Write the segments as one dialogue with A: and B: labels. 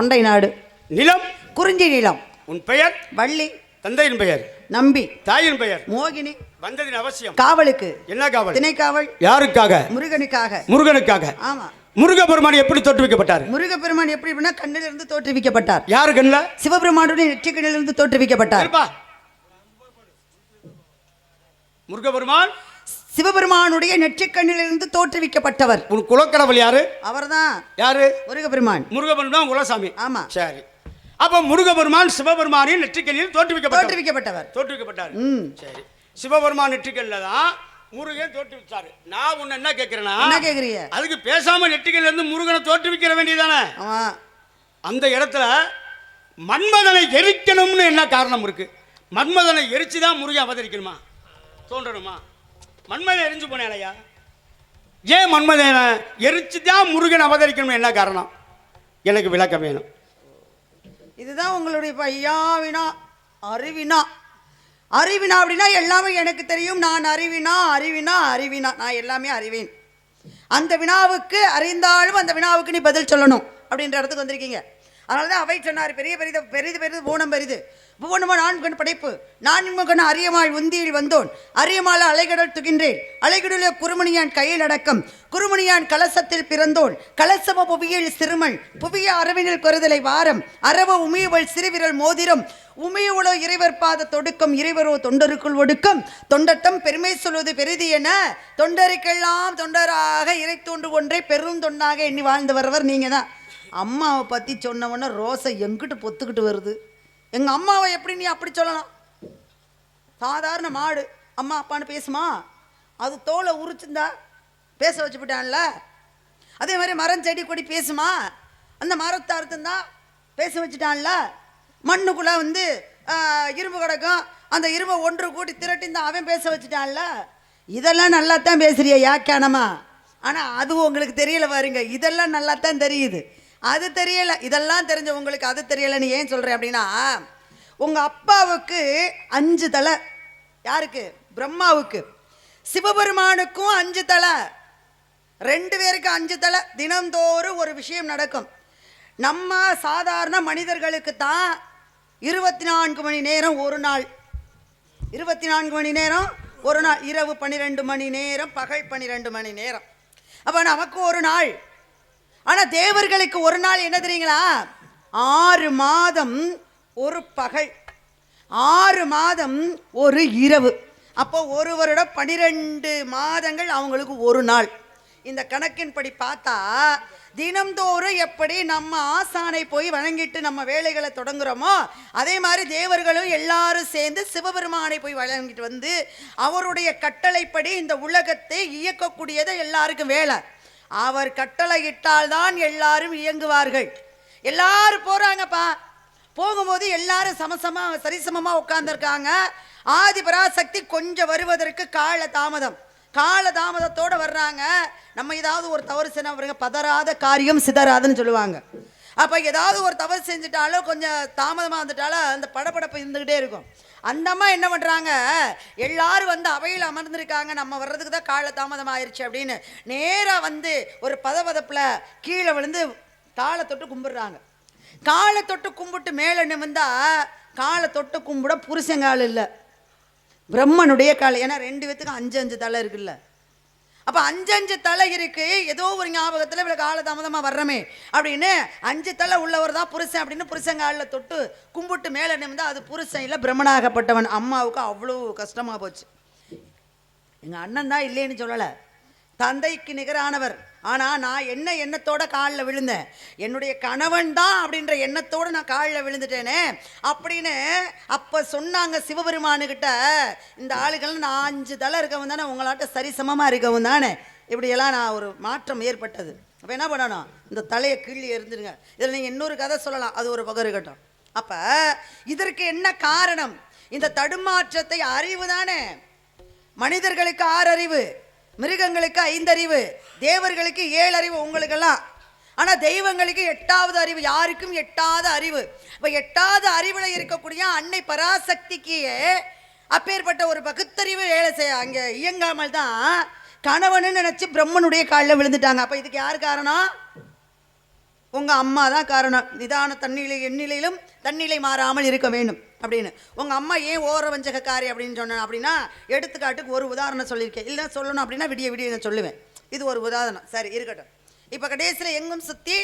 A: தொண்டை நாடு.
B: நிலம்
A: குறிஞ்சி நிலம்.
B: உன் பெயர்?
A: வள்ளி.
B: தந்தையின் பெயர்?
A: நம்பி.
B: தாயின் பெயர்?
A: மோகினி.
B: வந்ததின் அவசியம்?
A: காவலுக்கு.
B: என்ன காவல்?
A: திணைக்காவல்.
B: யாருக்காக?
A: முருகனுக்காக.
B: முருகனுக்காக.
A: ஆமா.
B: முருகப்பெருமான் எப்படி தோற்றுவிக்கப்பட்டார்?
A: முருகப்பெருமான் எப்படி கண்ணிலிருந்து தோற்றுவிக்கப்பட்டார்.
B: யாரு கண்ணில்?
A: சிவபெருமானுடைய நெற்றிக்கண்ணிலிருந்து தோற்றுவிக்கப்பட்டார்.
B: முருகப்பெருமான்
A: சிவபெருமானுடைய நெற்றிக்கண்ணிலிருந்து தோற்றுவிக்கப்பட்டவர்.
B: உன் குலக்கடவுள் யாரு?
A: அவர்தான்.
B: யாரு?
A: முருகப்பெருமான்.
B: முருகப்பெருமான் குலசாமி.
A: ஆமா.
B: சரி. அப்ப முருகப்பெருமான் சிவபெருமானின் நெற்றிக்கண்ணில் தோற்றுவிக்கப்பட்டார். சரி. சிவபெருமான் நெற்றிக்கண்ணில் தான் முருகன் தோற்றுவிச்சாரு. நான் உன்ன என்ன கேட்கிறேன்னா,
A: என்ன கேக்குறீங்க?
B: அதுக்கு பேசாம நெற்றிக்கண்ணில இருந்து முருகனை தோற்றுவிக்க வேண்டியதானே? அந்த இடத்துல மன்மதனை எரிக்கணும்னு என்ன காரணம் இருக்கு? மன்மதனை எரிச்சுதான் முருகன் அவதரிக்கணுமா, தோன்றணுமா? மன்மதன் எரிஞ்சு போனேலையா, ஏன் மன்மதனை எரிச்சுதான் முருகன் அவதரிக்கணும்? என்ன காரணம்? எனக்கு விளக்கம் வேணும்.
A: இதுதான் உங்களுடைய ஐயாவினா அறிவினா. அறிவினா அப்படின்னா எல்லாமே எனக்கு தெரியும், நான் அறிவினா அறிவினா அறிவினா, நான் எல்லாமே அறிவேன். அந்த வினாவுக்கு அறிந்தாலும் அந்த வினாவுக்கு நீ பதில் சொல்லணும் அப்படின்ற இடத்துக்கு வந்திருக்கீங்க. அதனால தான் அவை சொன்னார், பெரிய பெரிது பெரிது பெரிது பூனம் பெரிது, பூவனமோ நான் கண் படைப்பு, நான் கண் அரியமாள் உந்தியில் வந்தோன், அரியமால அலைகடல் துகின்றேன், அலைகடல குருமணியான் கையில் அடக்கம், குருமணியான் கலசத்தில் பிறந்தோன், கலசம புவியில் சிறுமன், புவிய அரவினில் கொறுதலை வாரம், அரவ உமியவள் சிறுவிரல் மோதிரம், உமையுளோ இறைவர் பாத தொடுக்கம், இறைவரோ தொண்டருக்குள் ஒடுக்கம், தொண்டட்டம் பெருமை சொல்வது பெரிது என தொண்டருக்கெல்லாம் தொண்டராக இறை தோன்று ஒன்றை பெரும் தொண்டாக எண்ணி வாழ்ந்து வரவர் நீங்க தான். அம்மாவை பற்றி சொன்னவொன்னே ரோசை எங்கிட்டு பொத்துக்கிட்டு வருது. எங்கள் அம்மாவை எப்படி நீ அப்படி சொல்லலாம்? சாதாரண மாடு அம்மா அப்பான்னு பேசுமா? அது தோலை உரிச்சிருந்தா பேச வச்சுக்கிட்டான்ல. அதே மாதிரி மரம் செடி கொடி பேசுமா? அந்த மரத்தை அறுத்துந்தா பேச வச்சுட்டான்ல. மண்ணுக்குள்ளே இரும்பு கிடக்கும், அந்த இரும்பை ஒன்று கூட்டி திரட்டிந்தா அவன் பேச வச்சுட்டான்ல. இதெல்லாம் நல்லா தான் பேசுறிய யாக்கியானமா, ஆனால் அது உங்களுக்கு தெரியல பாருங்க. இதெல்லாம் நல்லா தான் தெரியுது, அது தெரியலை. இதெல்லாம் தெரிஞ்ச உங்களுக்கு அது தெரியலைன்னு ஏன் சொல்கிறேன் அப்படின்னா, உங்கள் அப்பாவுக்கு 5 தலை. யாருக்கு? பிரம்மாவுக்கு. சிவபெருமானுக்கும் 5 தலை. 2 பேருக்கு 5 தலை. தினந்தோறும் ஒரு விஷயம் நடக்கும். நம்ம சாதாரண மனிதர்களுக்கு தான் 24 மணி நேரம் ஒரு நாள். 24 மணி நேரம் ஒரு நாள். இரவு 12 மணி நேரம், பகல் 12 மணி நேரம். அப்போ நமக்கு ஒரு நாள். ஆனால் தேவர்களுக்கு ஒரு நாள் என்ன தெரியுங்களா? 6 மாதம் ஒரு பகல், 6 மாதம் ஒரு இரவு. அப்போ ஒரு வருடம் 12 மாதங்கள் அவங்களுக்கு ஒரு நாள். இந்த கணக்கின்படி பார்த்தா தினம்தோறும் எப்படி நம்ம ஆசானை போய் வணங்கிட்டு நம்ம வேலைகளை தொடங்குறோமோ, அதே மாதிரி தேவர்களும் எல்லாரும் சேர்ந்து சிவபெருமானை போய் வணங்கிட்டு வந்து அவருடைய கட்டளைப்படி இந்த உலகத்தை இயக்கக்கூடியது எல்லாருக்கும் வேலை. அவர் கட்டளை இட்டால்தான் எல்லாரும் இயங்குவார்கள். எல்லாரும் போறாங்கப்பா. போகும்போது எல்லாரும் சரிசமமா உட்கார்ந்துருக்காங்க. ஆதி பராசக்தி கொஞ்சம் வருவதற்கு கால தாமதத்தோடு வர்றாங்க. நம்ம ஏதாவது ஒரு தவறு செஞ்சா பதறாத காரியம் சிதறாதுன்னு சொல்லுவாங்க. அப்போ ஏதாவது ஒரு தவறு செஞ்சுட்டாலும் கொஞ்சம் தாமதமாக வந்துட்டாலும் அந்த படப்படப்பு இருந்துக்கிட்டே இருக்கும். அந்த அம்மா என்ன பண்ணுறாங்க, எல்லாரும் அவையில் அமர்ந்திருக்காங்க, நம்ம வர்றதுக்கு தான் கால தாமதம் ஆயிடுச்சு அப்படின்னு நேராக ஒரு பதப்பதப்பில் கீழே விழுந்து காலை தொட்டு கும்பிடுறாங்க. காலை தொட்டு கும்பிட்டு மேலே நிமிந்தா காலை தொட்டு கும்பிட புருஷங்கால் இல்லை, பிரம்மனுடைய கால். ஏன்னா 2 பேத்துக்கும் 5 தலை இருக்குல்ல. அப்போ 5 தலை இருக்கு. ஏதோ ஒரு ஞாபகத்தில் இவ்வளோ காலதாமதமாக வர்றமே அப்படின்னு 5 தலை உள்ளவர் தான் புருஷன் அப்படின்னு புருஷங்காலில் தொட்டு கும்பிட்டு மேலே நிமிந்தா அது புருஷன் இல்லை, பிரம்மனாகப்பட்டவன். அம்மாவுக்கு அவ்வளோ கஷ்டமாக போச்சு. எங்கள் அண்ணன் தான் இல்லைன்னு சொல்லலை, தந்தைக்கு நிகரானவர். ஆனால் நான் என்ன எண்ணத்தோட காலில் விழுந்தேன், என்னுடைய கணவன் தான் அப்படின்ற எண்ணத்தோடு நான் காலில் விழுந்துட்டேனே அப்படின்னு அப்போ சொன்னாங்க சிவபெருமானுக்கிட்ட. இந்த ஆளுகள் நான் 5 தலை இருக்கவும் தானே, உங்களாட்ட சரிசமமாக இருக்கவும் தானே இப்படியெல்லாம் நான் ஒரு மாற்றம் ஏற்பட்டது. அப்போ என்ன பண்ணணும், இந்த தலையை கீழே எரிஞ்சிருங்க. இதில் நீங்கள் இன்னொரு கதை சொல்லலாம், அது ஒரு பக்கம் இருக்கட்டும். அப்போ இதற்கு என்ன காரணம்? இந்த தடுமாற்றத்தை அறிவு தானே. மனிதர்களுக்கு 6 அறிவு, மிருகங்களுக்கு 5 அறிவு, தேவர்களுக்கு 7 அறிவு உங்களுக்கெல்லாம். ஆனால் தெய்வங்களுக்கு 8வது அறிவு, யாருக்கும் 8வது அறிவு. இப்போ 8வது அறிவில் இருக்கக்கூடிய அன்னை பராசக்திக்கு அப்பேற்பட்ட ஒரு பகுத்தறிவு வேலை செய்ய அங்கே இயங்காமல் தான் கணவனு நினச்சி பிரம்மனுடைய காலில் விழுந்துட்டாங்க. அப்போ இதுக்கு யார் காரணம்? உங்கள் அம்மா தான் காரணம். நிதான தன்னிலை எண்ணிலையிலும் தன்னிலை மாறாமல் இருக்க வேண்டும் அப்படின்னு. உங்கள் அம்மா ஏன் ஓர வஞ்சகக்காரி அப்படின்னு சொன்னேன் அப்படின்னா, எடுத்துக்காட்டுக்கு ஒரு உதாரணம் சொல்லியிருக்கேன். இல்லை சொல்லணும் அப்படின்னா விடிய விடிய நான் சொல்லுவேன். இது ஒரு உதாரணம். சரி இருக்கட்டும். இப்போ கடைசியில் எங்கும் சுற்றி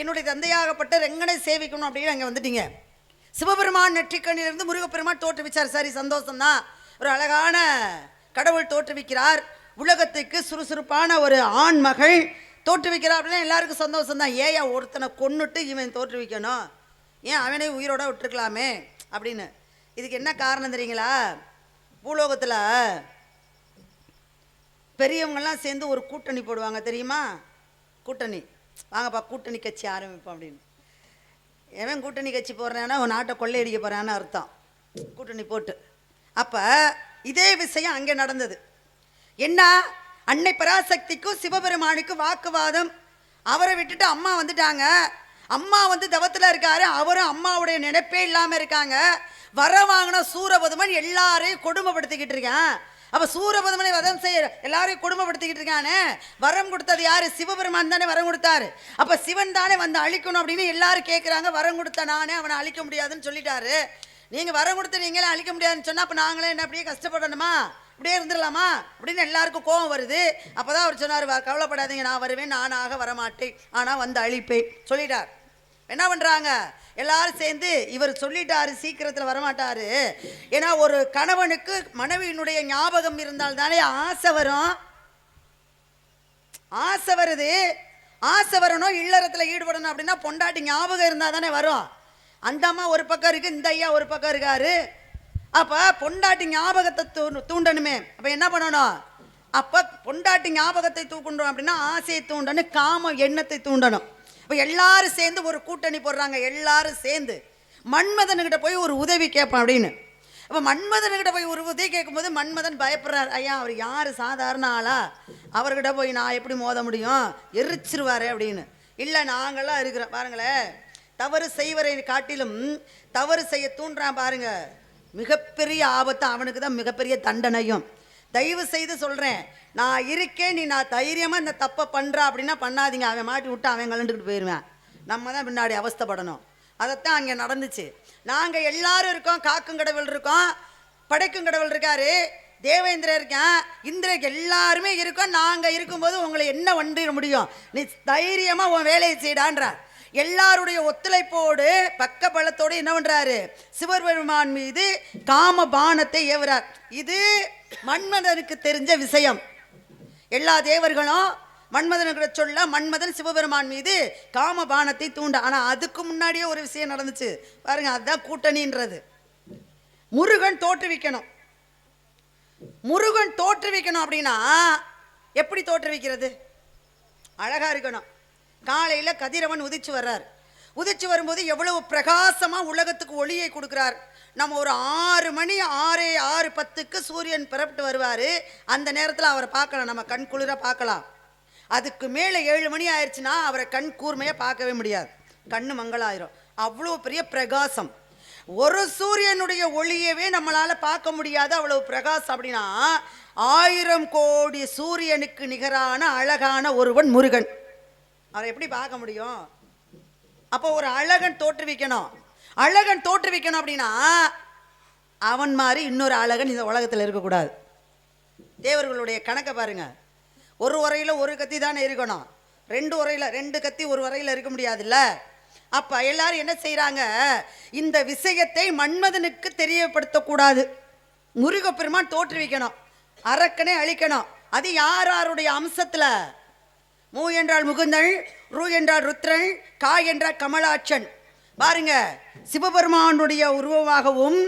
A: என்னுடைய தந்தையாகப்பட்ட ரெங்கனை சேவிக்கணும் அப்படின்னு அங்கே வந்துட்டீங்க. சிவபெருமான் நெற்றிக்கண்ணிலிருந்து முருகப்பெருமான் தோற்றுவிச்சார். சரி, சந்தோஷம்தான். ஒரு அழகான கடவுள் தோற்றுவிக்கிறார். உலகத்துக்கு சுறுசுறுப்பான ஒரு ஆண் மகள் தோற்றுவிக்கிறார் அப்படின்னா எல்லாருக்கும் சந்தோஷம் தான். ஏயா ஒருத்தனை கொன்னுட்டு இவன் தோற்றுவிக்கணும், ஏன் அவனை உயிரோட விட்டுருக்கலாமே அப்படின்னு. இதுக்கு என்ன காரணம் தெரியுங்களா? பூலோகத்தில் பெரியவங்கெல்லாம் சேர்ந்து ஒரு கூட்டணி போடுவாங்க தெரியுமா? கூட்டணி, வாங்கப்பா கூட்டணி கட்சி ஆரம்பிப்போம் அப்படின்னு. எவன் கூட்டணி கட்சி போடுறான்னா ஒரு நாட்டை கொள்ளையடிக்க போகிறான்னு அர்த்தம், கூட்டணி போட்டு. அப்போ இதே விஷயம் அங்கே நடந்தது. என்ன, அன்னை பராசக்திக்கும் சிவபெருமானுக்கும் வாக்குவாதம். அவரை விட்டுட்டு அம்மா வந்துட்டாங்க. அம்மா வந்து தவத்தில் இருக்காரு, அவரும் அம்மாவுடைய நினைப்பே இல்லாமல் இருக்காங்க. வர வாங்கின சூரபதுமன் எல்லாரையும் கொடுமைப்படுத்திக்கிட்டு இருக்கான். அப்போ சூரபதுமனை வதம் செய்ய எல்லாரையும் கொடுமைப்படுத்திக்கிட்டு இருக்கானே, வரம் கொடுத்தது யாரு? சிவபெருமான் தானே வரம் கொடுத்தாரு. அப்போ சிவன் தானே வந்து அழிக்கணும் அப்படின்னு எல்லாரும் கேட்குறாங்க. வரம் கொடுத்த நானே அவனை அழிக்க முடியாதுன்னு சொல்லிட்டாரு. நீங்கள் வரம் கொடுத்து நீங்களே அழிக்க முடியாதுன்னு சொன்னால் அப்போ நாங்களே என்ன அப்படியே கஷ்டப்படணுமா, இப்படியே இருந்துடலாமா அப்படின்னு எல்லாருக்கும் கோபம் வருது. அப்போ தான் அவர் சொன்னார், கவலைப்படாதீங்க, நான் வருவேன், நானாக வரமாட்டேன், ஆனால் வந்து அழிப்பேன் சொல்லிட்டார். என்ன பண்ணுறாங்க எல்லாரும் சேர்ந்து, இவர் சொல்லிட்டாரு சீக்கிரத்தில் வரமாட்டாரு. ஏன்னா ஒரு கணவனுக்கு மனைவியினுடைய ஞாபகம் இருந்தால் தானே ஆசை வரும். ஆசை வருது, ஆசை வரணும், இல்லறத்தில் ஈடுபடணும் அப்படின்னா பொண்டாட்டி ஞாபகம் இருந்தால் தானே வரும். அந்த அம்மா ஒரு பக்கம் இருக்குது, இந்த ஐயா ஒரு பக்கம் இருக்காரு. அப்போ பொண்டாட்டி ஞாபகத்தை தூண்டணுமே. அப்போ என்ன பண்ணணும்? அப்போ பொண்டாட்டி ஞாபகத்தை தூக்கணும் அப்படின்னா ஆசையை தூண்டணும், காம எண்ணத்தை தூண்டணும். இப்போ எல்லாரும் சேர்ந்து ஒரு கூட்டணி போடுறாங்க. எல்லாரும் சேர்ந்து மன்மதன்கிட்ட போய் ஒரு உதவி கேட்பேன் அப்படின்னு. அப்போ மன்மதன்கிட்ட போய் ஒரு உதவி கேட்கும்போது மன்மதன் பயப்படுறார். ஐயா அவர் யார், சாதாரண ஆளா, அவர்கிட்ட போய் நான் எப்படி மோத முடியும், எரிச்சிருவாரு அப்படின்னு. இல்லை நாங்களாம் இருக்கிறோம் பாருங்களேன், தவறு செய்வரை காட்டிலும் தவறு செய்ய தூண்டுறான் பாருங்க, மிகப்பெரிய ஆபத்து அவனுக்கு தான், மிகப்பெரிய தண்டனையும். தயவு செய்து சொல்கிறேன், நான் இருக்கேன், நீ நான் தைரியமாக இந்த தப்பை பண்ணுறா அப்படின்னா பண்ணாதீங்க. அவன் மாட்டி விட்டு அவன் கலண்டுக்கிட்டு போயிடுவேன், நம்ம தான் பின்னாடி அவஸ்தைப்படணும். அதைத்தான் அங்கே நடந்துச்சு. நாங்கள் எல்லாரும் இருக்கோம், காக்கும் கடவுள் இருக்கோம், படைக்கும் கடவுள் இருக்காரு, தேவேந்திரன் இருக்கேன், இந்திரன் எல்லாருமே இருக்கோம். நாங்கள் இருக்கும்போது உங்களை என்ன வண்டிட முடியும், நீ தைரியமாக உன் வேலையை செய்டான்றார். எல்லாருடைய ஒத்துழைப்போடு பக்க பலத்தோடு என்ன பண்றாரு, சிவபெருமான் மீது காம பானத்தை ஏவுறார். இது மன்மதனுக்கு தெரிஞ்ச விஷயம். எல்லா தேவர்களும் மன்மதனுக்கு சொல்ல மன்மதன் சிவபெருமான் மீது காம பானத்தை தூண்ட. ஆனா அதுக்கு முன்னாடியே ஒரு விஷயம் நடந்துச்சு பாருங்க, அதுதான் கூட்டணின்றது. முருகன் தோற்றுவிக்கணும். முருகன் தோற்றுவிக்கணும் அப்படின்னா எப்படி தோற்றுவிக்கிறது? அழகா இருக்கணும். காலையில் கதிரவன் உதிச்சு வர்றார். உதிச்சு வரும்போது எவ்வளவு பிரகாசமாக உலகத்துக்கு ஒளியை கொடுக்குறார். நம்ம ஒரு 6 மணி 6:10க்கு சூரியன் பிறப்பிட்டு வருவார். அந்த நேரத்தில் அவரை பார்க்கலாம், நம்ம கண் குளிர பார்க்கலாம். அதுக்கு மேலே 7 மணி ஆயிடுச்சுன்னா அவரை கண் கூர்மையாக பார்க்கவே முடியாது, கண்ணு மங்களாயிரும். அவ்வளோ பெரிய பிரகாசம். ஒரு சூரியனுடைய ஒளியவே நம்மளால் பார்க்க முடியாது, அவ்வளவு பிரகாசம். அப்படின்னா 1000 கோடி சூரியனுக்கு நிகரான அழகான ஒருவன் முருகன். அவரை எப்படி பார்க்க முடியும்? அப்போ ஒரு அழகன் தோற்றுவிக்கணும். அழகன் தோற்றுவிக்கணும் அப்படின்னா அவன் மாதிரி இன்னொரு அழகன் இந்த உலகத்தில் இருக்கக்கூடாது. தேவர்களுடைய கணக்கை பாருங்க, ஒரு உரையில் ஒரு கத்தி தானே இருக்கணும், 2 உரையில் 2 கத்தி ஒரு உரையில் இருக்க முடியாதுல்ல. அப்போ எல்லாரும் என்ன செய்கிறாங்க, இந்த விஷயத்தை மன்மதனுக்கு தெரியப்படுத்தக்கூடாது. முருகப்பெருமான் தோற்றுவிக்கணும், அரக்கனை அழிக்கணும். அது யாருடைய அம்சத்தில்? மூ என்றால் முகுந்தன், ரு என்றால் ருத்ரன், கா என்றால் கமலாட்சன். பாருங்க, சிவபெருமானுடைய உருவமாகவும்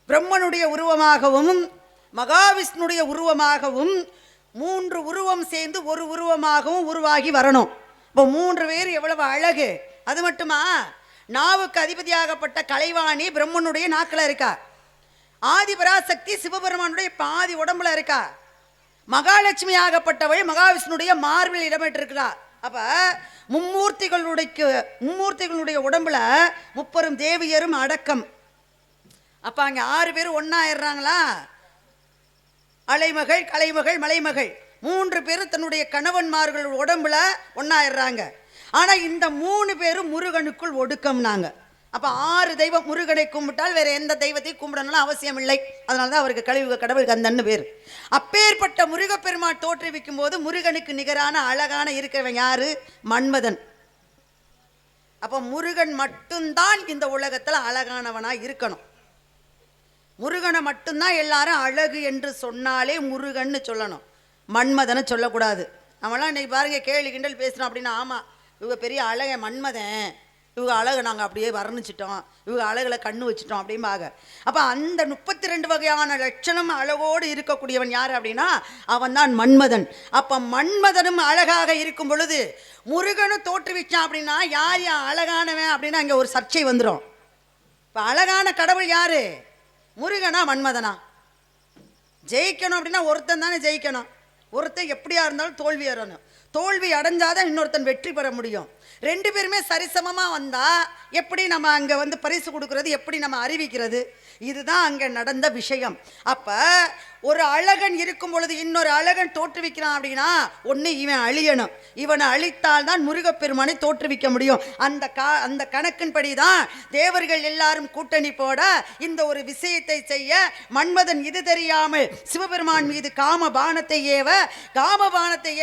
A: பிரம்மனுடைய உருவமாகவும் மகாவிஷ்ணுடைய உருவமாகவும் 3 உருவம் சேர்ந்து ஒரு உருவமாகவும் உருவாகி வரணும். இப்போ 3 பேர் எவ்வளவு அழகு! அது மட்டுமா, நாவுக்கு அதிபதியாகப்பட்ட கலைவாணி பிரம்மனுடைய நாக்கில் இருக்கா, ஆதிபராசக்தி சிவபெருமானுடைய பாதி உடம்புல இருக்கா, மகாலட்சுமி ஆகப்பட்டவள் மகாவிஷ்ணுடைய மார்பில் இடம்பெற்றிருக்கிறார். அப்ப மும்மூர்த்திகளுடைய உடம்புல 30 தேவியரும் அடக்கம். அப்ப அங்க 6 பேர் ஒன்னாயிடுறாங்களா, அலைமகள், கலைமகள், மலைமகள் 3 பேரும் தன்னுடைய கணவன்மார்கள் உடம்புல ஒன்னாயிடுறாங்க. ஆனால் இந்த 3 பேரும் முருகனுக்குள் ஒடுக்கம்னாங்க. அப்போ 6 தெய்வம். முருகனை கும்பிட்டால் வேற எந்த தெய்வத்தையும் கும்பிடணும்னு அவசியம் இல்லை. அதனால தான் அவருக்கு கலியுக கடவுள் கந்தன்னு பேர். அப்பேற்பட்ட முருகப்பெருமான் தோற்றுவிக்கும் போது முருகனுக்கு நிகரான அழகான இருக்கிறவன் யாரு? மன்மதன். அப்போ முருகன் மட்டும்தான் இந்த உலகத்தில் அழகானவனா இருக்கணும். முருகனை மட்டும்தான் எல்லாரும் அழகு என்று சொன்னாலே முருகன்னு சொல்லணும், மன்மதனை சொல்லக்கூடாது. நம்மளாம் இன்னைக்கு பாருங்க கேலி கிண்டல் பேசுகிறோம் அப்படின்னா, ஆமாம் இவங்க பெரிய அழக மன்மதன், இவங்க அழகை நாங்கள் அப்படியே வர்ணிச்சிட்டோம், இவங்க அழகில் கண்ணு வச்சுட்டோம் அப்படிம்பாங்க. அப்போ அந்த 32 வகையான லட்சணம் அழகோடு இருக்கக்கூடியவன் யார் அப்படின்னா அவன் தான் மன்மதன். அப்போ மன்மதனும் அழகாக இருக்கும் பொழுது முருகனும் தோற்றுவிச்சான் அப்படின்னா யார் அழகானவன் அப்படின்னா அங்கே ஒரு சர்ச்சை வந்துடும். இப்போ அழகான கடவுள் யாரு? முருகனா மன்மதனா? ஜெயிக்கணும் அப்படின்னா ஒருத்தன் தானே ஜெயிக்கணும். ஒருத்தன் எப்படியா இருந்தாலும் தோல்வி அறணும். தோல்வி அடைஞ்சாதான் இன்னொருத்தன் வெற்றி பெற முடியும். 2 பேருமே சரிசமமாக வந்தால் எப்படி நம்ம அங்கே வந்து பரிசு கொடுக்கறது, எப்படி நம்ம அறிவிக்கிறது? இதுதான் அங்கே நடந்த விஷயம். அப்போ ஒரு அழகன் இருக்கும் பொழுது இன்னொரு அழகன் தோற்றுவிக்கிறான் அப்படின்னா ஒன்று இவன் அழியணும். இவனை அழித்தால் தான் முருகப்பெருமானை தோற்றுவிக்க முடியும். அந்த கணக்கின்படி தான் தேவர்கள் எல்லாரும் கூட்டணி போட இந்த ஒரு விஷயத்தை செய்ய மன்மதன் இது தெரியாமல் சிவபெருமான் மீது காம பானத்தை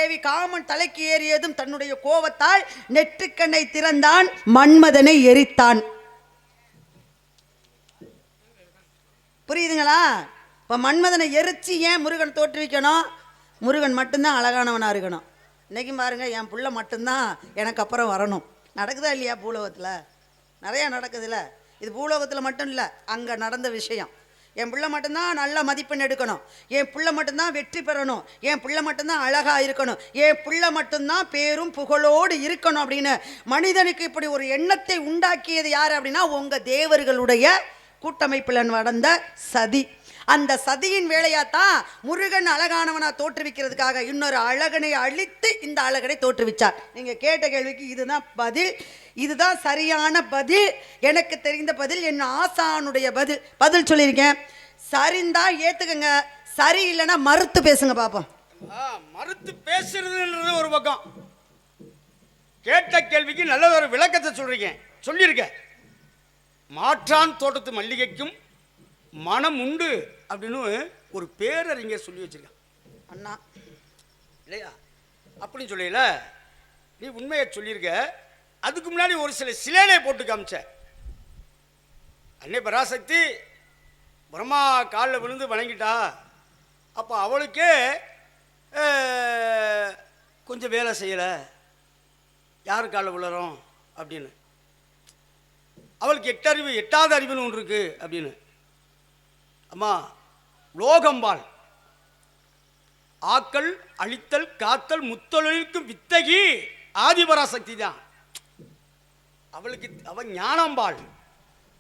A: ஏவி காமன் தலைக்கு ஏறியதும் தன்னுடைய கோபத்தால் நெற்றுக்கண்ணை திறந்தான், மன்மதனை எரித்தான். புரியுதுங்களா? இப்போ மன்மதனை எரிச்சு ஏன் முருகன் தோற்றுவிக்கணும்? முருகன் மட்டும்தான் அழகானவனாக இருக்கணும். இன்றைக்கும் பாருங்கள், என் புள்ள மட்டும்தான் எனக்கு அப்புறம் வரணும். நடக்குதா இல்லையா? பூலோகத்தில் நிறையா நடக்குதுல்ல. இது பூலோகத்தில் மட்டும் இல்லை, அங்கே நடந்த விஷயம். என் பிள்ளை மட்டும்தான் நல்ல மதிப்பெண் எடுக்கணும், என் பிள்ளை மட்டும்தான் வெற்றி பெறணும், என் பிள்ளை மட்டும்தான் அழகாக இருக்கணும், என் பிள்ளை மட்டும்தான் பேரும் புகழோடு இருக்கணும் அப்படின்னு மனிதனுக்கு இப்படி ஒரு எண்ணத்தை உண்டாக்கியது யார் அப்படின்னா உங்கள் தேவர்களுடைய கூட்டமைப்பில் நடந்த சதி. அந்த சதியின் வேலையாத்தான் முருகன் அழகானவனா தோற்றுவிக்கிறதுக்காக இன்னொரு அழகனை அழித்து இந்த அழகனை தோற்றுவிச்சார். நீங்கள் கேட்ட கேள்விக்கு இதுதான் பதில், இதுதான் சரியான பதில், எனக்கு தெரிந்த பதில், என் ஆசானுடைய பதில் சொல்லியிருக்கேன். சரிந்தா ஏற்றுக்கங்க, சரி இல்லைன்னா மறுத்து பேசுங்க பார்ப்போம்.
B: மறுத்து பேசுறதுன்றது ஒரு பக்கம், கேட்ட கேள்விக்கு நல்ல ஒரு விளக்கத்தை சொல்லியிருக்கேன். மாற்றான் தோட்டத்து மல்லிகைக்கும் மனம் உண்டு அப்படின்னு ஒரு பேரறிஞர் சொல்லி வச்சிருக்கான் அண்ணா, இல்லையா? அப்படின்னு சொல்லல, நீ உண்மையை சொல்லியிருக்க. அதுக்கு முன்னாடி ஒரு சில சிலையை போட்டு காமிச்ச. அன்னை பராசக்தி பிரம்மா காலில் விழுந்து வணங்கிட்டா. அப்போ அவளுக்கே கொஞ்சம் வேலை செய்யலை, யார் காலில் விழுறோம் அப்படின்னு. அவளுக்கு 8வது அறிவுன்னு ஒன்று இருக்கு அப்படின்னு. அம்மா லோகம்பாள் ஆக்கல் அழித்தல் காத்தல் முத்தொழிலுக்கு வித்தகி ஆதிபராசக்தி தான். அவள் ஞானம்பாள்.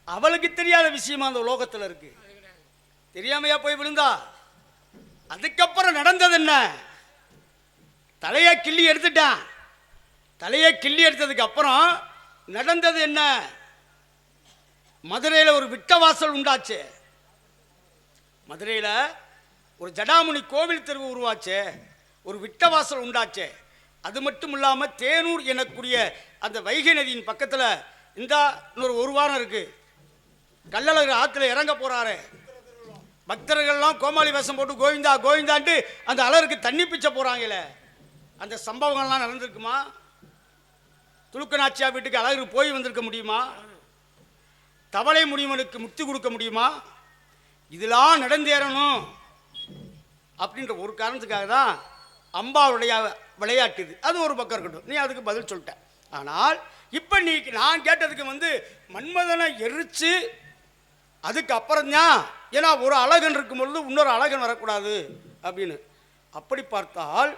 B: அவளுக்கு தெரியாத விஷயமா அந்த லோகத்தில் இருக்கு. தெரியாமையா போய் விழுந்தா? அதுக்கப்புறம் நடந்தது என்ன? தலையை கிள்ளி எடுத்துட்டான். தலையை கிள்ளி எடுத்ததுக்கு அப்புறம் நடந்தது என்ன? மதுரையில் ஒரு விட்டவாசல் உண்டாச்சு. மதுரையில் ஒரு ஜடாமுனி கோவில் தெருவு உருவாச்சு, ஒரு விட்டவாசல் உண்டாச்சு. அது மட்டும் இல்லாமல் தேனூர் எனக்கூடிய அந்த வைகை நதியின் பக்கத்தில் இந்த இன்னொரு 1 வாரம் இருக்கு. கள்ளழகர் ஆற்றுல இறங்க போறாரு. பக்தர்கள்லாம் கோமாளி வேஷம் போட்டு கோவிந்தா கோவிந்தான்ட்டு அந்த அழகருக்கு தண்ணி பிச்சை போறாங்களே, அந்த சம்பவங்கள்லாம் நடந்திருக்குமா? துலுக்க நாச்சியா வீட்டுக்கு அழகருக்கு போய் வந்திருக்க முடியுமா? தவளை முடிவனுக்கு முக்தி கொடுக்க முடியுமா? இதெல்லாம் நடந்தேறணும் அப்படின்ற ஒரு காரணத்துக்காக தான் அம்பாவுடைய விளையாட்டு. அது ஒரு பக்கம் இருக்கட்டும், நீ அதுக்கு பதில் சொல்லிட்ட. ஆனால் இப்போ நான் கேட்டதுக்கு மன்மதனை எரிச்சு அதுக்கு அப்புறம்தான், ஏன்னா ஒரு அழகன் இருக்கும் பொழுது இன்னொரு அழகன் வரக்கூடாது அப்படின்னு. அப்படி பார்த்தால்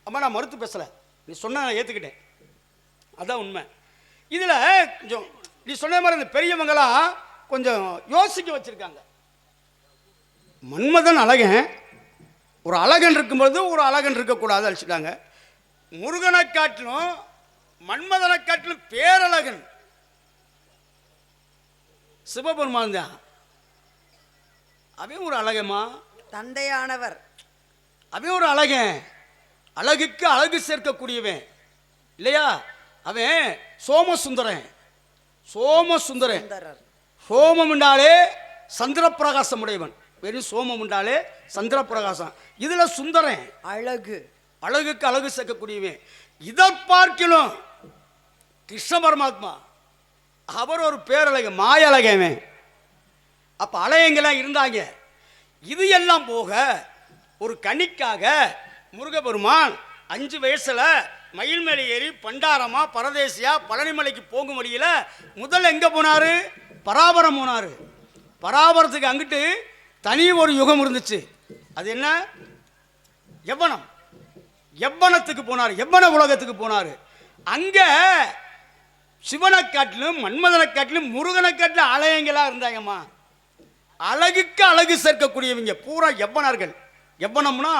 B: அம்மா நான் மறுத்து பேசலை, நீ சொன்ன நான் ஏற்றுக்கிட்டேன், அதான் உண்மை. இதில் கொஞ்சம் நீ சொன்ன மாதிரி இந்த பெரியவங்களாம் கொஞ்சம் யோசிக்க வச்சிருக்காங்க. மன்மதன் அழகன், ஒரு அழகன் இருக்கும்பொழுது ஒரு அழகன் இருக்கக்கூடாது அழிச்சிட்டாங்க. முருகனை காட்டிலும் மன்மதனை காட்டிலும் பேரழகன் சிவபெருமான் தான். அவன் ஒரு அழகமா?
A: தந்தையானவர்
B: அவன் ஒரு அழகன், அழகுக்கு அழகு சேர்க்கக்கூடியவன் இல்லையா? அவன் சோமசுந்தரன். சோமசுந்தரன்
A: சுந்தரர்.
B: சோமம் என்றாலே சந்திர பிரகாசம் உடையவன். வெறும் சோமம் என்றாலே சந்திர பிரகாசம். இதுல சுந்தரன்
A: அழகு,
B: அழகுக்கு அழகு சேர்க்கக்கூடியவன். இதை பார்க்கணும் கிருஷ்ண பரமாத்மா. அவர் ஒரு பேரழகு, மாய அழகவன். அப்ப அழகங்கெல்லாம் இருந்தாங்க. இது எல்லாம் போக ஒரு கனிக்காக முருகபெருமான் 5 வயசுல மயில் மேலே ஏறி பண்டாரமா பரதேசியா பழனிமலைக்கு போகும் வழியில முதல்ல எங்க போனாரு? பராபரம் போனாரு. பராபரத்துக்கு அங்கிட்டு தனி ஒரு யுகம் இருந்துச்சு. அது என்ன? யவ்வனம். யவ்வனத்துக்கு போனார். யவ்வன உலகத்துக்கு போனார். அங்க சிவனை காட்டிலும் மன்மதனை காட்டிலும் முருகனை காட்டிலும் அழகங்களா இருந்தாங்கம்மா. அழகுக்கு அழகு சேர்க்கக்கூடியவங்க பூரா யவ்வனர்கள். யவ்வனம்னா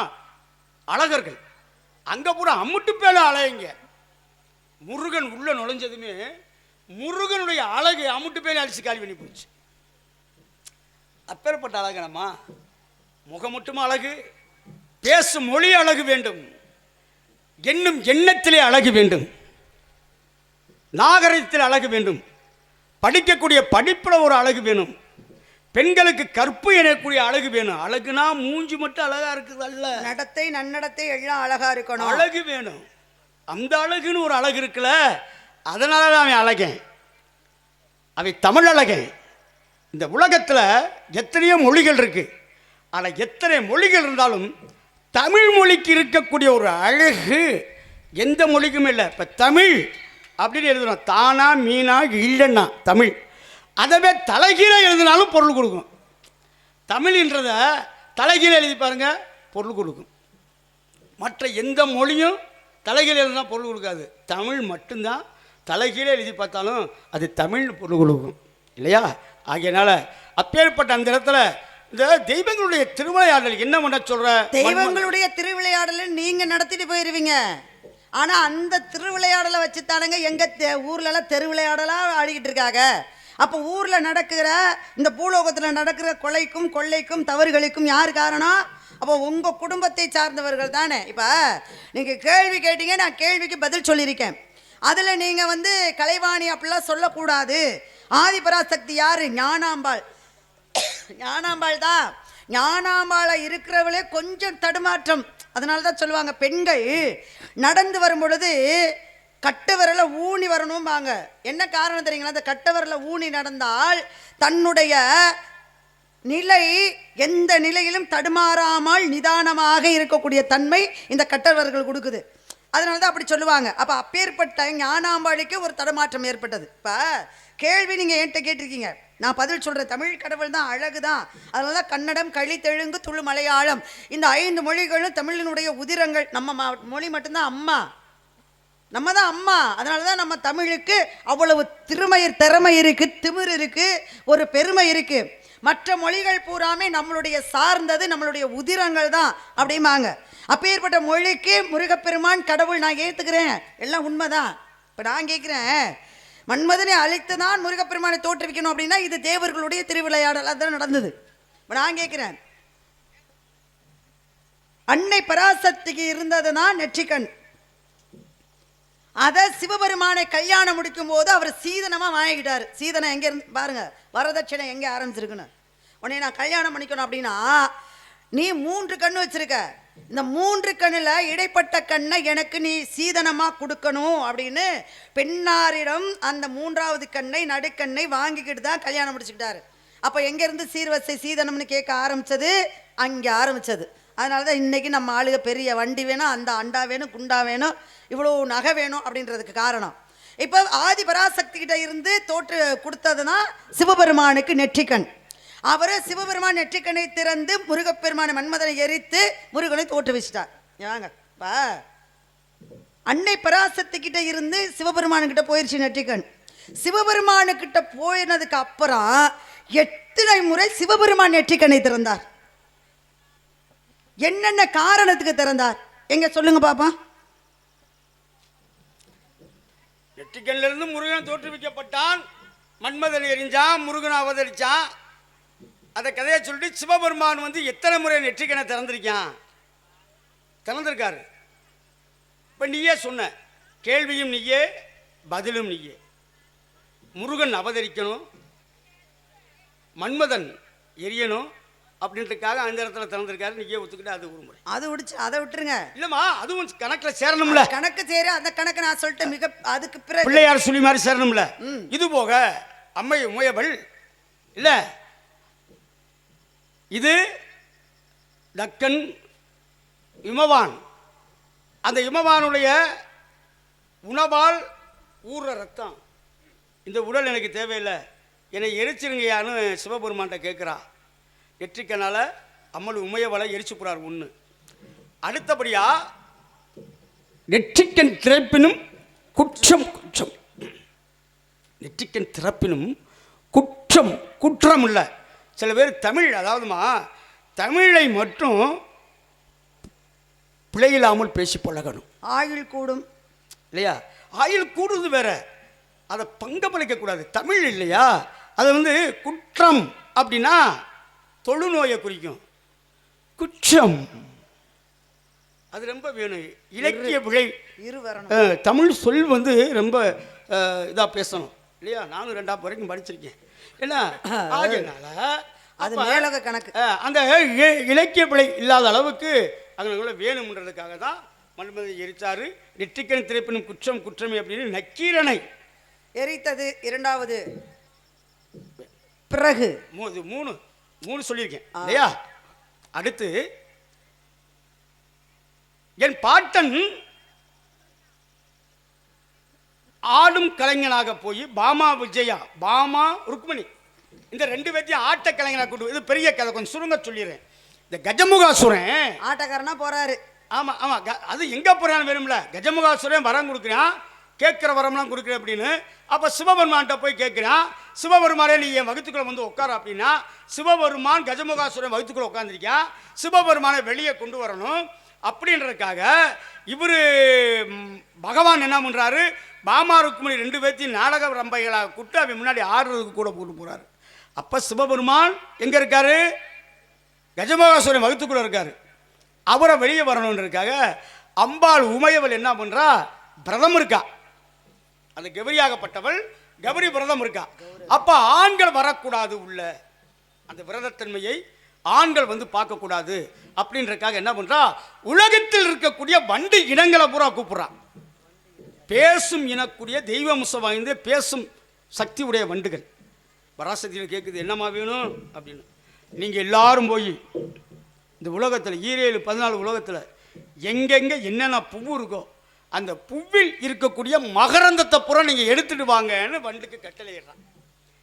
B: அழகர்கள். அங்க பூரா அம்முட்டு பேல அழகுங்க. முருகன் உள்ள நுழைஞ்சதுமே முருகனுடைய அழகு அம்முட்டு பேல அழிச்சு காலி பண்ணி போச்சு. அப்பேற்பட்ட அழகனம்மா. முகம் மட்டும் அழகு, பேசும் மொழி அழகு வேண்டும், என்னும் எண்ணத்திலே அழகு வேண்டும், நாகரிகத்தில் அழகு வேண்டும், படிக்கக்கூடிய படிப்பில் ஒரு அழகு வேணும், பெண்களுக்கு கற்பு எனக்கூடிய அழகு வேணும். அழகுனா மூஞ்சி மட்டும் அழகா இருக்குது அல்ல,
A: நடத்தை நன்னடத்தை எல்லாம் அழகா இருக்கணும்,
B: அழகு வேணும். அந்த அழகுன்னு ஒரு அழகு இருக்குல்ல, அதனால தான் அவன் அழகன். அவன் தமிழ் அழகன். இந்த உலகத்தில் எத்தனையோ மொழிகள் இருக்கு. ஆனால் எத்தனை மொழிகள் இருந்தாலும் தமிழ் மொழிக்கு இருக்கக்கூடிய ஒரு அழகு எந்த மொழிக்கும் இல்லை. இப்போ தமிழ் அப்படின்னு எழுதுறோம், தானா மீனா இல்லைன்னா தமிழ். அதவே தலைகீழே எழுதினாலும் பொருள் கொடுக்கும். தமிழ்ன்றத தலைகீழே எழுதி பாருங்க, பொருள் கொடுக்கும். மற்ற எந்த மொழியும் தலைகீழே எழுதினா பொருள் கொடுக்காது. தமிழ் மட்டும்தான் தலைகீழே எழுதி பார்த்தாலும் அது தமிழ் பொருள் கொடுக்கும் இல்லையா? ஆகையனால அப்பேற்பட்ட அந்த இடத்துல இந்த தெய்வங்களுடைய திருவிளையாடல் என்ன பண்ண சொல்ற?
A: தெய்வங்களுடைய திருவிளையாடலை நீங்க நடத்திட்டு போயிருவீங்க. ஆனா அந்த திருவிளையாடலை வச்சுத்தானுங்க எங்க ஊர்ல எல்லாம் திருவிளையாடலா ஆடிக்கிட்டு இருக்காங்க. அப்போ ஊர்ல நடக்கிற இந்த பூலோகத்துல நடக்கிற கொலைக்கும் கொள்ளைக்கும் தவறுகளுக்கும் யார் காரணம்? அப்போ உங்க குடும்பத்தை சார்ந்தவர்கள் தானே. இப்ப நீங்க கேள்வி கேட்டீங்க, நான் கேள்விக்கு பதில் சொல்லியிருக்கேன். அதுல நீங்க கலைவாணி அப்படிலாம் சொல்லக்கூடாது. ஆதிபராசக்தி யாரு? ஞானாம்பாள். ஞானாம்பாள் தான். ஞானாம்பாளை இருக்கிறவளே கொஞ்சம் தடுமாற்றம். அதனால தான் சொல்லுவாங்க, பெண்கள் நடந்து வரும் பொழுது கட்ட விரல ஊனி வரணும்பாங்க. என்ன காரணம் தெரியுங்களா? அந்த கட்ட விரல ஊனி நடந்தால் தன்னுடைய நிலை எந்த நிலையிலும் தடுமாறாமல் நிதானமாக இருக்கக்கூடிய தன்மை இந்த கட்டவர்கள் கொடுக்குது. அதனால தான் அப்படி சொல்லுவாங்க. அப்போ அப்பேற்பட்ட ஞானாம்பாளிக்கு ஒரு தடுமாற்றம் ஏற்பட்டது. இப்போ கேள்வி நீங்கள் என்கிட்ட கேட்டிருக்கீங்க, நான் பதில் சொல்கிறேன். தமிழ் கடவுள் தான், அழகு தான். அதனால தான் கன்னடம், களி, தெலுங்கு, துளு, மலையாளம் இந்த 5 மொழிகளும் தமிழினுடைய உதிரங்கள். நம்ம மொழி மட்டும்தான் அம்மா, நம்ம தான் அம்மா. அதனால தான் நம்ம தமிழுக்கு அவ்வளவு திறமை இருக்குது, திமிர் இருக்குது, ஒரு பெருமை இருக்குது. மற்ற மொழிகள் பூராமே நம்மளுடைய சார்ந்தது நம்மளுடைய உதிரங்கள் தான் அப்படிம்பாங்க. அப்பேற்பட்ட மொழிக்கு முருகப்பெருமான் கடவுள் நான் ஏற்றுக்கிறேன், எல்லாம் உண்மைதான். இப்போ நான் கேட்குறேன், மன்மதனை அழைத்து தான் முருகப்பெருமானை தோற்றுவிக்கணும் அப்படின்னா இது தேவர்களுடைய திருவிளையாடல், அதுதான் நடந்தது. இப்போ நான் கேட்குறேன், அன்னை பராசக்திக்கு இருந்தது தான் நெற்றிக்கண். அதை சிவபெருமானை கல்யாணம் முடிக்கும் போது அவர் சீதனமாக வாங்கிக்கிட்டார். சீதனம் எங்கே இருந்து பாருங்க, வரதட்சணை எங்கே ஆரம்பிச்சிருக்குன்னு. உடனே நான் கல்யாணம் பண்ணிக்கணும் அப்படின்னா நீ 3 கண்ணு வச்சிருக்க, இந்த 3 கண்ணில் இடைப்பட்ட கண்ணை எனக்கு நீ சீதனமாக கொடுக்கணும் அப்படின்னு பெண்ணாரிடம் அந்த 3வது கண்ணை நடுக்கண்ணை வாங்கிக்கிட்டு தான் கல்யாணம் முடிச்சுக்கிட்டாரு. அப்போ எங்கேருந்து சீர்வரிசை சீதனம்னு கேட்க ஆரம்பித்தது அங்கே ஆரம்பித்தது. அதனால தான் இன்றைக்கி நம்ம ஆளுக பெரிய வண்டி வேணும், அந்த அண்டா வேணும், குண்டா வேணும், இவ்வளோ நகை வேணும் அப்படின்றதுக்கு காரணம். இப்போ ஆதி பராசக்தி கிட்ட இருந்து தோற்று கொடுத்ததுன்னா சிவபெருமானுக்கு நெற்றிக்கண். அவர் சிவபெருமான் நெற்றிக்கண்ணை திறந்து முருகப்பெருமானை மன்மதனை எரித்து முருகனை தோற்று வச்சிட்டார். ஏங்க பா, அன்னை பராசக்தி கிட்ட இருந்து சிவபெருமானுக்கிட்ட போயிடுச்சு நெற்றிக்கண். சிவபெருமானுக்கிட்ட போயினதுக்கு அப்புறம் எத்தனை முறை சிவபெருமான் நெற்றிக்கண்ணை திறந்தார்? என்னென்ன காரணத்துக்கு திறந்தார்? எங்க சொல்லுங்க பாப்பா.
B: நெற்றிக்கண்ணிலிருந்து முருகன் தோற்றுவிக்கப்பட்டான், மன்மதன் எரிஞ்சான், முருகன் அவதரிச்சான். அதை கதையை சொல்லிட்டு சிவபெருமான் எத்தனை முறை நெற்றிக்கண்ணை திறந்திருக்கான்? திறந்திருக்காரு. இப்போ நீயே சொன்ன கேள்வியும் நீயே, பதிலும் நீயே. முருகன் அவதரிக்கணும், மன்மதன் எரியணும் அப்படின்றதுக்காக அந்த இடத்துல திறந்திருக்காரு. நீயே ஒத்துக்கிட்டு அது ஒரு முறை.
A: அது விடுச்சு, அதை விட்டுருங்க.
B: இல்லம்மா, அதுவும் கணக்கில் சேரணும்ல.
A: கணக்கு சேர அந்த கணக்கு நான் சொல்லிட்டேன். மிக அதுக்கு பிறகு
B: பிள்ளையார் சொல்லி மாதிரி சேரணும்ல. இது போக அம்மை உமையவள் இல்ல, இது தக்கன் இமவான். அந்த இமவானுடைய உணவால் ஊர்ற ரத்தம். இந்த உடல் எனக்கு தேவையில்லை, என்னை எரிச்சிருங்கயான்னு சிவபெருமான்கிட்ட கேட்குறா. நெற்றிக்கனால அம்மல் உமையவளை எரிச்சு போறார் ஒன்று. அடுத்தபடியா நெற்றிக்கன் திறப்பினும் குற்றம் குற்றம். நெற்றிக்கன் திறப்பினும் குற்றம் குற்றம் இல்லை. சில பேர் தமிழ், அதாவதுமா தமிழை மட்டும் பிழையில்லாமல் பேசி பழகணும்.
A: ஆயுள் கூடும்
B: இல்லையா? ஆயுள் கூடுறது வேற, அதை பங்கப்பளிக்கக்கூடாது. தமிழ் இல்லையா, அதை குற்றம் அப்படின்னா தொழுநோயை குறிக்கும். குற்றம் அது ரொம்ப வேணும். இலக்கிய பிழை தமிழ் சொல் ரொம்ப இதாக பேசணும் இல்லையா? நானும் 2ஆம் வரைக்கும் படிச்சிருக்கேன். ஏன்னா ஆகையினால
A: அது மேலக கணக்கு.
B: அந்த இலக்கிய பிழை இல்லாத அளவுக்கு அங்கே வேணும்ன்றதுக்காக தான் மன்மதை எரித்தாரு. நெற்றிக்கன் திரைப்பினும் குற்றம் குற்றமே அப்படின்னு நக்கீரனை
A: எரித்தது. இரண்டாவது பிறகு
B: மூணு சொல்லியிருக்கேன் இல்லையா? அடுத்து என் பாட்டன் ஆடும் கலைஞனாக போய் பாமா விஜயா, பாமா ருக்மணி, இந்த 2 பேர்த்தையும் ஆட்ட கலைஞனாக கூட்டு. இது பெரிய கதை, கொஞ்சம் சுருங்க சொல்லிடுறேன். இந்த கஜமுகாசுரன்
A: ஆட்டக்காரனா போறாரு.
B: ஆமா ஆமா, அது எங்க போறான்னு வேணும்ல. கஜமுகாசுரன் வரம் கொடுக்குறான், கேட்குற வரம்லாம் கொடுக்குறேன் அப்படின்னு. அப்போ சிவபெருமான்கிட்ட போய் கேட்குறான், சிவபெருமானே நீ என் வகுத்துக்குள்ள உட்கார அப்படின்னா, சிவபெருமான் கஜமுகாசுரன் வகுத்துக்குள்ள உட்காந்துருக்கா, சிவபெருமானை வெளியே கொண்டு வரணும் அப்படின்றதுக்காக இவர் பகவான் என்ன பண்ணுறாரு, பாமா ருக்மணி 2 பேர்த்தையும் நாடக ரம்பைகளாக கூப்பிட்டு அவன் முன்னாடி ஆடுறதுக்கு கூட போட்டு போகிறாரு. அப்போ சிவபெருமான் எங்கே இருக்காரு? கஜமுகாசுரன் வகுத்துக்குள்ள இருக்காரு. அவரை வெளியே வரணுன்றதுக்காக அம்பாள் உமையவள் என்ன பண்ணுறா, விரதம் இருக்கா. அந்த கௌரியாகப்பட்டவள் கௌரி விரதம் இருக்கா. அப்ப ஆண்கள் வரக்கூடாது உள்ள, அந்த விரதத்தன்மையை ஆண்கள் பார்க்கக்கூடாது அப்படின்றதுக்காக என்ன பண்றா, உலகத்தில் இருக்கக்கூடிய வண்டு இனங்களை பூரா கூப்பிடுறான். பேசும் இனக்கூடிய தெய்வமுசம் வாய்ந்து பேசும் சக்தி உடைய வண்டுகள் பராசக்தியில் கேட்குது, என்னம்மா வேணும் அப்படின்னு. நீங்கள் எல்லாரும் போய் இந்த உலகத்தில் 14 உலகத்தில் எங்கெங்கே என்னென்ன பூ இருக்கோ அந்த பூவில் இருக்கக்கூடிய மகரந்தத்தை பூரா நீங்கள் எடுத்துட்டு வாங்கன்னு வண்டுக்கு கட்டளையிடுறான்.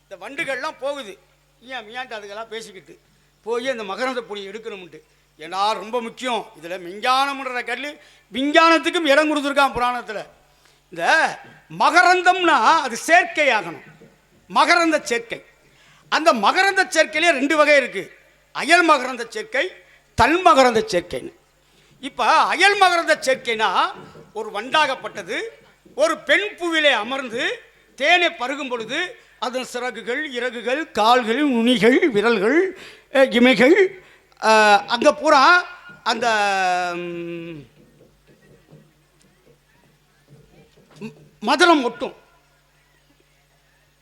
B: இந்த வண்டுகள்லாம் போகுது, ஏன் மியான்ட்டு அதுக்கெல்லாம் பேசிக்கிட்டு போய் அந்த மகரந்த பொடியை எடுக்கணும்ட்டு. ஏன்னா ரொம்ப முக்கியம், இதில் விஞ்ஞானம்ன்ற கல்லு விஞ்ஞானத்துக்கும் இடம் கொடுத்துருக்கான் புராணத்தில். இந்த மகரந்தம்னா அது சேர்க்கை ஆகணும், மகரந்த சேர்க்கை. அந்த மகரந்த சேர்க்கையிலே 2 வகை இருக்குது, அயல் மகரந்த சேர்க்கை, தன் மகரந்த சேர்க்கைன்னு. இப்போ அயல் மகரந்த சேர்க்கைனா ஒரு வண்டாகப்பட்டது ஒரு பெண் பூவிலே அமர்ந்து தேனை பருகும் பொழுது அதன் சிறகுகள், இறகுகள், கால்கள், நுனிகள், விரல்கள், இமைகள் அங்கே பூரா அந்த மதுரம் ஒட்டும்.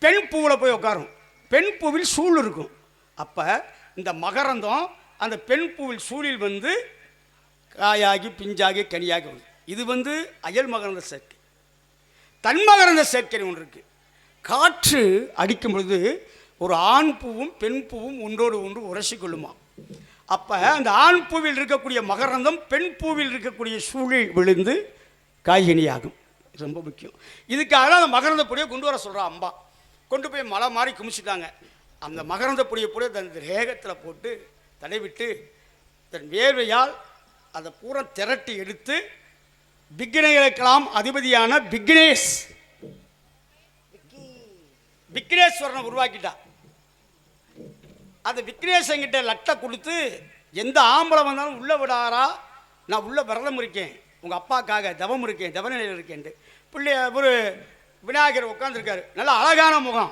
B: பெண் பூவில் போய் உட்காரும், பெண் பூவில் சூழ் இருக்கும். அப்போ இந்த மகரந்தம் அந்த பெண் பூவில் சூழில் காயாகி பிஞ்சாகி கனியாகி வரும். இது அயல் மகரந்த சேர்க்கை. தன் மகரந்த சேர்க்கை ஒன்று இருக்குது. காற்று அடிக்கும் பொழுது ஒரு ஆண் பூவும் பெண் பூவும் ஒன்றோடு ஒன்று உரசிக்கொள்ளுமா. அப்போ அந்த ஆண் பூவில் இருக்கக்கூடிய மகரந்தம் பெண் பூவில் இருக்கக்கூடிய சூழில் விழுந்து காய்கனியாகும். ரொம்ப முக்கியம். இதுக்காக அந்த மகரந்த பொடியை கொண்டு வர சொல்கிறா அம்பா. கொண்டு போய் மலை மாதிரி குமிச்சிட்டாங்க. அந்த மகரந்த பொடியை கூட தன் ரேகத்தில் போட்டு தடைவிட்டு தன் வேர்வையால் அதை பூரா திரட்டி எடுத்து விக்னேயர்களுக்கெல்லாம் அதிபதியான விக்னேஸ்வரனை உருவாக்கிட்டா. அந்த விக்னேஸ்வரங்கிட்ட லட்டை கொடுத்து எந்த ஆம்பளை வந்தாலும் உள்ளே விடாரா, நான் உள்ள விரதம் இருக்கேன், உங்கள் அப்பாக்காக தவம் இருக்கேன், தவநிலையில் இருக்கேன்ட்டு. பிள்ளைய ஒரு விநாயகர் உட்காந்துருக்காரு, நல்ல அழகான முகம்.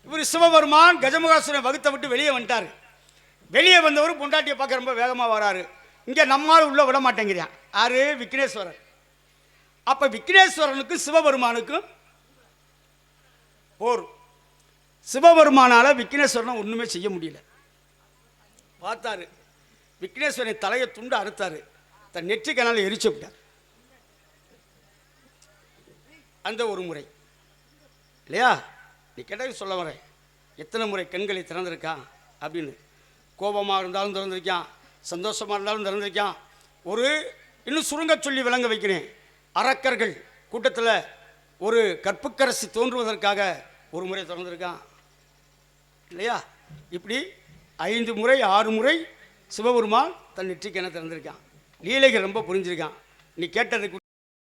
B: இவர் சிவபெருமான் கஜமுகாசுரன் வகுத்தை விட்டு வெளியே வந்துட்டார். வெளியே வந்தவர் பொண்டாட்டியை பார்க்க ரொம்ப வேகமாக வராரு. இங்கே நம்மால் உள்ளே விட மாட்டேங்கிறான். யாரு? விக்னேஸ்வரர். அப்போ விக்னேஸ்வரனுக்கு சிவபெருமானுக்கும் போர். சிவபெருமானால் விக்னேஸ்வரனை ஒன்றுமே செய்ய முடியல. பார்த்தாரு, விக்னேஸ்வரன் தலையை துண்டு அறுத்தாரு, தன் நெற்றிக்கனால எரிச்சு விட்டார். அந்த ஒரு முறை இல்லையா? நீ கேட்டது சொல்ல வரேன். எத்தனை முறை கண்களை திறந்திருக்கான் அப்படின்னு. கோபமாக இருந்தாலும் திறந்திருக்கான், சந்தோஷமாக இருந்தாலும் திறந்திருக்கான். ஒரு இன்னும் சுருங்க சொல்லி விளங்க வைக்கிறேன். அரக்கர்கள் கூட்டத்தில் ஒரு கற்புக்கரசி தோன்றுவதற்காக ஒரு முறை திறந்திருக்கான் இல்லையா? இப்படி 5 முறை 6 முறை சிவபெருமான் தன் நெற்றிக்கென திறந்திருக்கான். லீலைகள் ரொம்ப புரிஞ்சிருக்கான். நீ கேட்டதுக்கு